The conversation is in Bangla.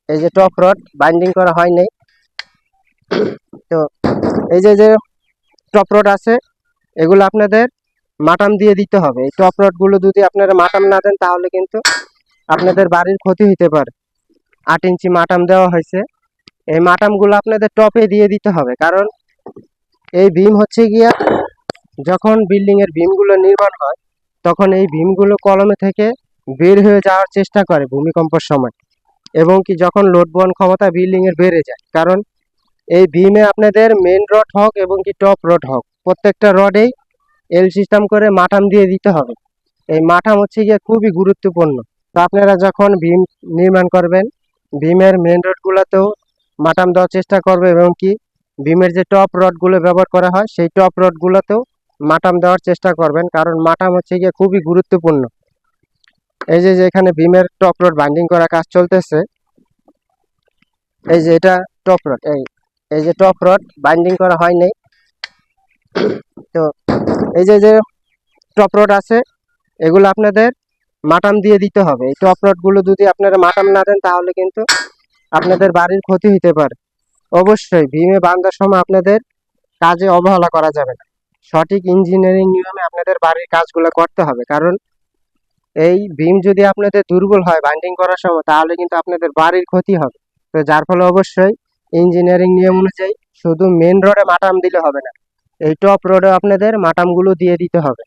এই যে টপ রড বাইন্ডিং করা হয় নাই। তো এই যে যে টপ রড আছে এগুলো আপনাদের মাটাম দিয়ে দিতে হবে। এই টপ রড গুলো যদি আপনারা মাটাম না দেন তাহলে কিন্তু আপনাদের বাড়ির ক্ষতি হতে পারে। 8 ইঞ্চি মাটাম দেওয়া হয়েছে, এই মাটাম গুলো আপনাদের টপে দিয়ে দিতে হবে। কারণ এই বিম হচ্ছে গিয়া যখন বিল্ডিং এর বিম গুলো নির্মাণ হয় তখন এই বিম গুলো কলমে থেকে বের হয়ে যাওয়ার চেষ্টা করে ভূমিকম্পের সময়, এবং কি যখন লোড বহন ক্ষমতা বিল্ডিং এর বেড়ে যায়। কারণ এই বিমে আপনাদের মেন রড হোক এবং কি টপ রড হোক প্রত্যেকটা রডেই এল সিস্টেম করে মাটাম দিয়ে দিতে হবে। এই মাটাম হচ্ছে গিয়ে খুবই গুরুত্বপূর্ণ। তো আপনারা যখন বিম নির্মাণ করবেন বিমের মেন রড গুলাতেও মাটাম দেওয়ার চেষ্টা করবে, এবং কি বিমের যে টপ রড গুলো ব্যবহার করা হয় সেই টপ রড গুলোতেও মাটাম দেওয়ার চেষ্টা করবেন। কারণ মাটাম হচ্ছে গিয়ে খুবই গুরুত্বপূর্ণ। এই যে এখানে বিমের টপ রড বাইন্ডিং করা কাজ চলতেছে, এই যে এটা টপ রড, এই যে টপ রড বাইন্ডিং করা হয় নাই। তো এই যে যে টপ রড আছে এগুলো আপনাদের মাটাম দিয়ে দিতে হবে। এই টপ রড গুলো যদি আপনারা মাটাম না দেন তাহলে কিন্তু আপনাদের বাড়ির ক্ষতি হতে পারে। অবশ্যই ভীমে বাঁধার সময় আপনাদের কাজে অবহেলা করা যাবে না। সঠিক ইঞ্জিনিয়ারিং নিয়মে আপনাদের বাড়ির কাজগুলো করতে হবে। কারণ এই ভীম যদি আপনাদের দুর্বল হয় বাইন্ডিং করার সময় তাহলে কিন্তু আপনাদের বাড়ির ক্ষতি হবে। তো যার ফলে অবশ্যই ইঞ্জিনিয়ারিং নিয়ম অনুযায়ী শুধু মেন রোডে মাটাম দিলে হবে না, এই টপ রোডে আপনাদের মাটামগুলো দিয়ে দিতে হবে।